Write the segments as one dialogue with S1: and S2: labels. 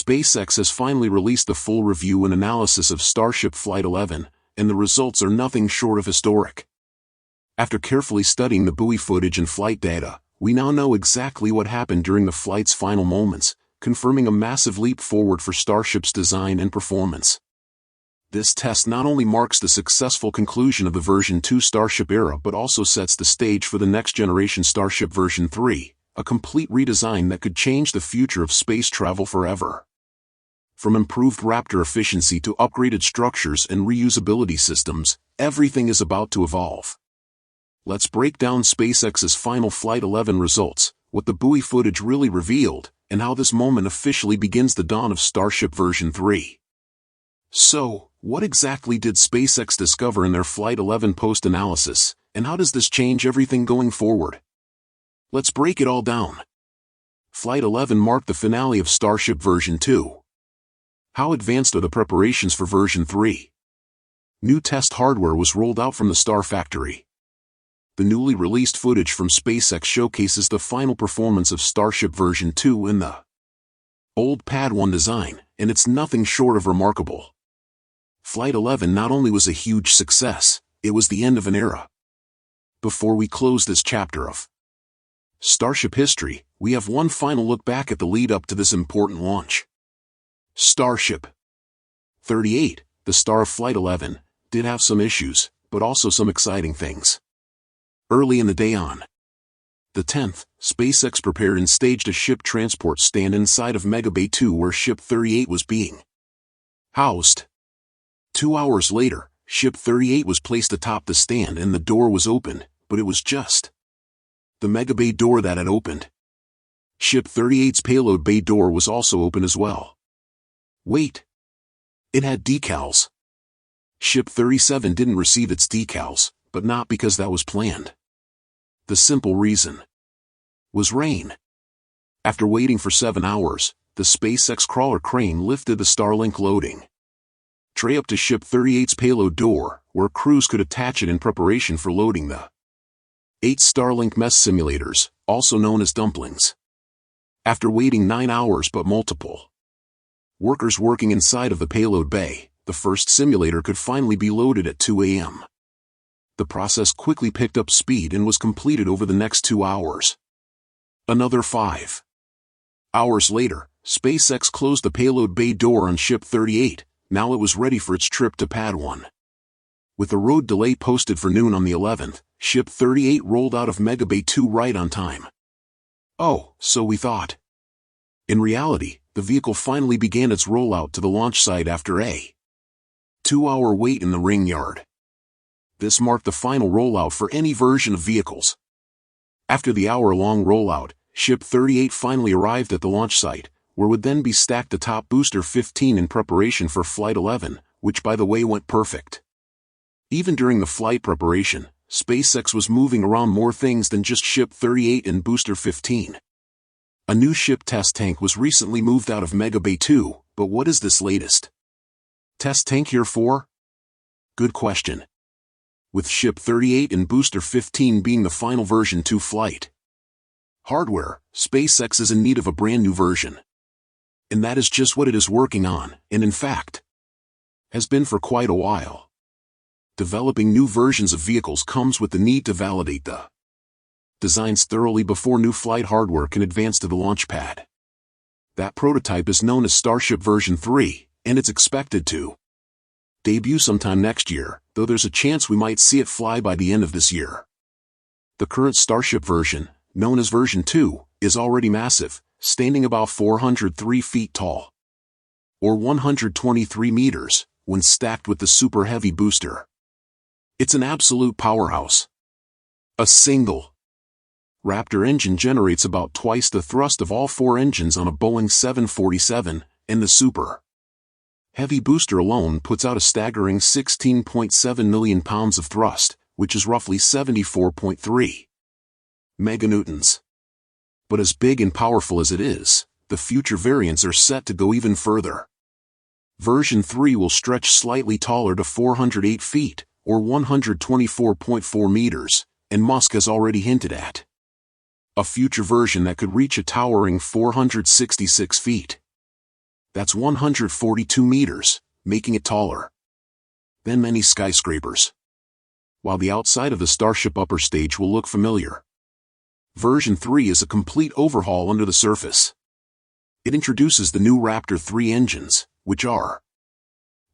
S1: SpaceX has finally released the full review and analysis of Starship Flight 11, and the results are nothing short of historic. After carefully studying the buoy footage and flight data, we now know exactly what happened during the flight's final moments, confirming a massive leap forward for Starship's design and performance. This test not only marks the successful conclusion of the version 2 Starship era but also sets the stage for the next generation Starship version 3, a complete redesign that could change the future of space travel forever. From improved Raptor efficiency to upgraded structures and reusability systems, everything is about to evolve. Let's break down SpaceX's final Flight 11 results, what the buoy footage really revealed, and how this moment officially begins the dawn of Starship version 3. So, what exactly did SpaceX discover in their Flight 11 post-analysis, and how does this change everything going forward? Let's break it all down. Flight 11 marked the finale of Starship version 2. How advanced are the preparations for version 3? New test hardware was rolled out from the Star Factory. The newly released footage from SpaceX showcases the final performance of Starship version 2 in the old Pad 1 design, and it's nothing short of remarkable. Flight 11 not only was a huge success, it was the end of an era. Before we close this chapter of Starship history, we have one final look back at the lead-up to this important launch. Starship 38, the star of Flight 11, did have some issues, but also some exciting things. Early in the day on the 10th, SpaceX prepared and staged a ship transport stand inside of Mega Bay 2 where Ship 38 was being housed. 2 hours later, Ship 38 was placed atop the stand and the door was opened, but it was just the Mega Bay door that had opened. Ship 38's payload bay door was also open as well. Wait. It had decals. Ship 37 didn't receive its decals, but not because that was planned. The simple reason was rain. After waiting for 7 hours, the SpaceX crawler crane lifted the Starlink loading tray up to Ship 38's payload door, where crews could attach it in preparation for loading the 8 Starlink mess simulators, also known as dumplings. After waiting 9 hours but multiple workers working inside of the payload bay, the first simulator could finally be loaded at 2 a.m. The process quickly picked up speed and was completed over the next 2 hours. Another 5 hours later, SpaceX closed the payload bay door on Ship 38, now it was ready for its trip to Pad 1. With a road delay posted for noon on the 11th, Ship 38 rolled out of Mega Bay 2 right on time. Oh, so we thought. In reality, the vehicle finally began its rollout to the launch site after a 2-hour wait in the ring yard. This marked the final rollout for any version of vehicles. After the hour-long rollout, Ship 38 finally arrived at the launch site, where would then be stacked atop Booster 15 in preparation for Flight 11, which by the way went perfect. Even during the flight preparation, SpaceX was moving around more things than just Ship 38 and Booster 15. A new ship test tank was recently moved out of Mega Bay 2, but what is this latest test tank here for? Good question. With Ship 38 and Booster 15 being the final version 2 flight hardware, SpaceX is in need of a brand new version. And that is just what it is working on, and in fact, has been for quite a while. Developing new versions of vehicles comes with the need to validate the designs thoroughly before new flight hardware can advance to the launch pad. That prototype is known as Starship version 3, and it's expected to debut sometime next year, though there's a chance we might see it fly by the end of this year. The current Starship version, known as version 2, is already massive, standing about 403 feet tall, or 123 meters, when stacked with the Super Heavy booster. It's an absolute powerhouse. A single Raptor engine generates about twice the thrust of all 4 engines on a Boeing 747, and the Super Heavy booster alone puts out a staggering 16.7 million pounds of thrust, which is roughly 74.3 meganewtons. But as big and powerful as it is, the future variants are set to go even further. Version 3 will stretch slightly taller to 408 feet, or 124.4 meters, and Musk has already hinted at a future version that could reach a towering 466 feet. That's 142 meters, making it taller than many skyscrapers. While the outside of the Starship upper stage will look familiar, version 3 is a complete overhaul under the surface. It introduces the new Raptor 3 engines, which are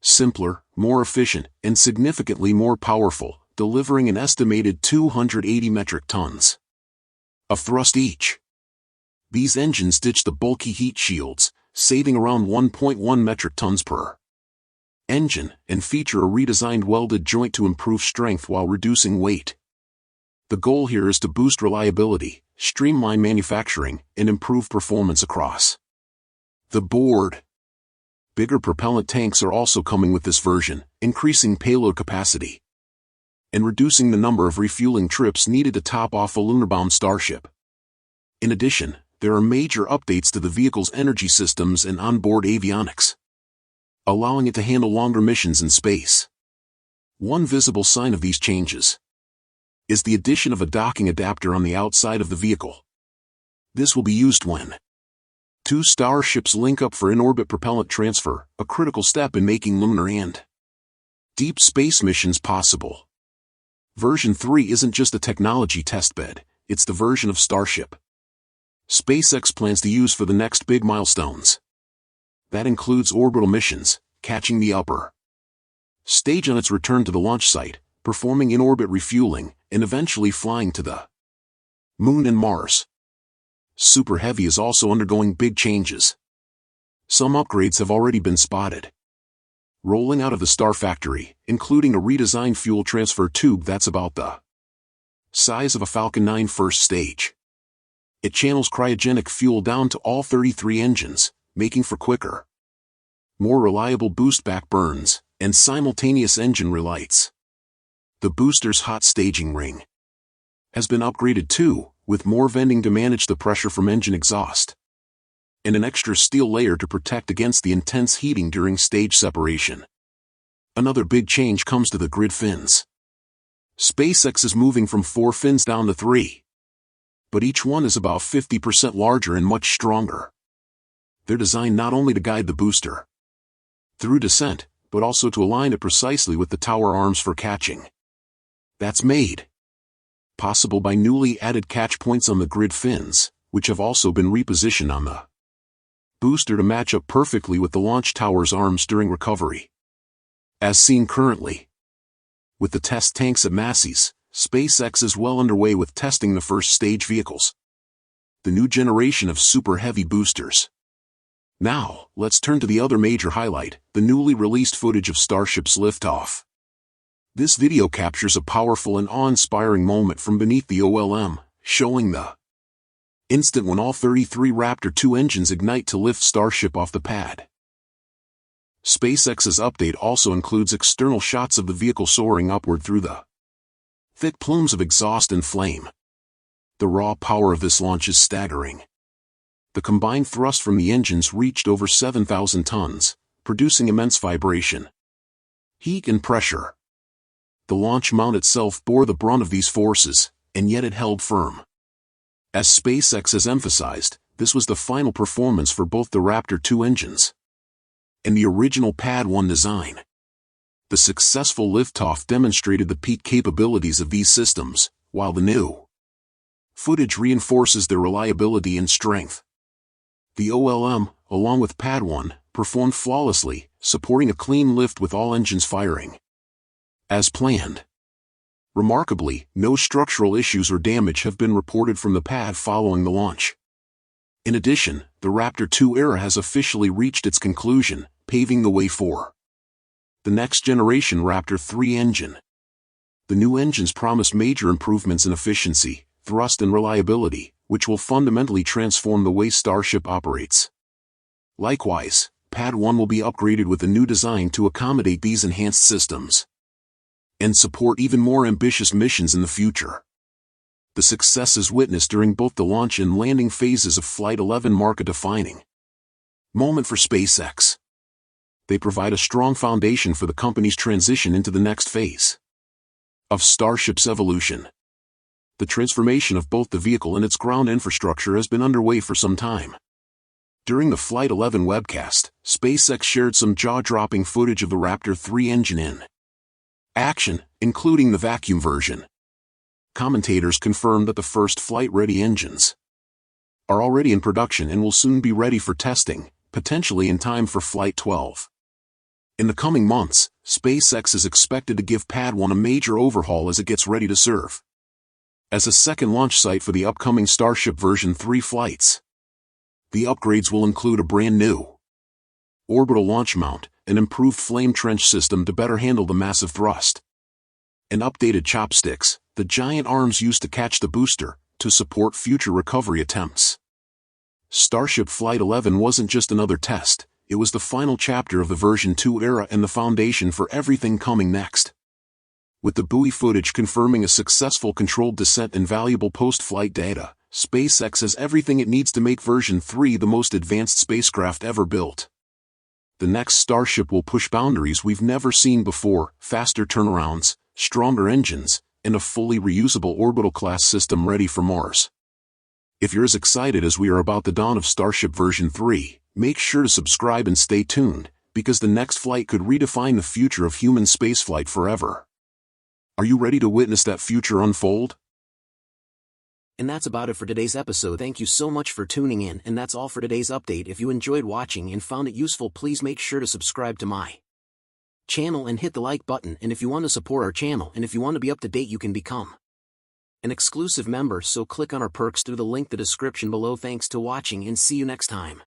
S1: simpler, more efficient, and significantly more powerful, delivering an estimated 280 metric tons of thrust each. These engines ditch the bulky heat shields, saving around 1.1 metric tons per engine, and feature a redesigned welded joint to improve strength while reducing weight. The goal here is to boost reliability, streamline manufacturing, and improve performance across the board. Bigger propellant tanks are also coming with this version, increasing payload capacity and reducing the number of refueling trips needed to top off a lunar-bound Starship. In addition, there are major updates to the vehicle's energy systems and onboard avionics, allowing it to handle longer missions in space. One visible sign of these changes is the addition of a docking adapter on the outside of the vehicle. This will be used when two starships link up for in-orbit propellant transfer, a critical step in making lunar and deep space missions possible. Version 3 isn't just a technology testbed, it's the version of Starship SpaceX plans to use for the next big milestones. That includes orbital missions, catching the upper stage on its return to the launch site, performing in-orbit refueling, and eventually flying to the Moon and Mars. Super Heavy is also undergoing big changes. Some upgrades have already been spotted rolling out of the Star Factory, including a redesigned fuel transfer tube that's about the size of a Falcon 9 first stage. It channels cryogenic fuel down to all 33 engines, making for quicker, more reliable boost back burns, and simultaneous engine relights. The booster's hot staging ring has been upgraded too, with more venting to manage the pressure from engine exhaust, and an extra steel layer to protect against the intense heating during stage separation. Another big change comes to the grid fins. SpaceX is moving from 4 fins down to 3. But each one is about 50% larger and much stronger. They're designed not only to guide the booster through descent, but also to align it precisely with the tower arms for catching. That's made possible by newly added catch points on the grid fins, which have also been repositioned on the booster to match up perfectly with the launch tower's arms during recovery. As seen currently with the test tanks at Massey's, SpaceX is well underway with testing the first stage vehicles, the new generation of super heavy boosters. Now, let's turn to the other major highlight, the newly released footage of Starship's liftoff. This video captures a powerful and awe-inspiring moment from beneath the OLM, showing the instant when all 33 Raptor 2 engines ignite to lift Starship off the pad. SpaceX's update also includes external shots of the vehicle soaring upward through the thick plumes of exhaust and flame. The raw power of this launch is staggering. The combined thrust from the engines reached over 7,000 tons, producing immense vibration, heat and pressure. The launch mount itself bore the brunt of these forces, and yet it held firm. As SpaceX has emphasized, this was the final performance for both the Raptor 2 engines and the original Pad 1 design. The successful liftoff demonstrated the peak capabilities of these systems, while the new footage reinforces their reliability and strength. The OLM, along with Pad 1, performed flawlessly, supporting a clean lift with all engines firing as planned. Remarkably, no structural issues or damage have been reported from the pad following the launch. In addition, the Raptor 2 era has officially reached its conclusion, paving the way for the next generation Raptor 3 engine. The new engines promise major improvements in efficiency, thrust and reliability, which will fundamentally transform the way Starship operates. Likewise, Pad 1 will be upgraded with a new design to accommodate these enhanced systems and support even more ambitious missions in the future. The successes witnessed during both the launch and landing phases of Flight 11 mark a defining moment for SpaceX. They provide a strong foundation for the company's transition into the next phase of Starship's evolution. The transformation of both the vehicle and its ground infrastructure has been underway for some time. During the Flight 11 webcast, SpaceX shared some jaw-dropping footage of the Raptor 3 engine in action, including the vacuum version. Commentators confirmed that the first flight-ready engines are already in production and will soon be ready for testing, potentially in time for Flight 12. In the coming months, SpaceX is expected to give Pad 1 a major overhaul as it gets ready to serve as a second launch site for the upcoming Starship version 3 flights. The upgrades will include a brand new orbital launch mount, an improved flame trench system to better handle the massive thrust, and updated chopsticks, the giant arms used to catch the booster, to support future recovery attempts. Starship Flight 11 wasn't just another test, it was the final chapter of the version 2 era and the foundation for everything coming next. With the buoy footage confirming a successful controlled descent and valuable post-flight data, SpaceX has everything it needs to make version 3 the most advanced spacecraft ever built. The next Starship will push boundaries we've never seen before: faster turnarounds, stronger engines, and a fully reusable orbital class system ready for Mars. If you're as excited as we are about the dawn of Starship version 3, make sure to subscribe and stay tuned, because the next flight could redefine the future of human spaceflight forever. Are you ready to witness that future unfold?
S2: And that's about it for today's episode. Thank you so much for tuning in, and that's all for today's update. If you enjoyed watching and found it useful, please make sure to subscribe to my channel and hit the like button. And if you want to support our channel and if you want to be up to date, you can become an exclusive member, so click on our perks through the link in the description below. Thanks to watching and see you next time.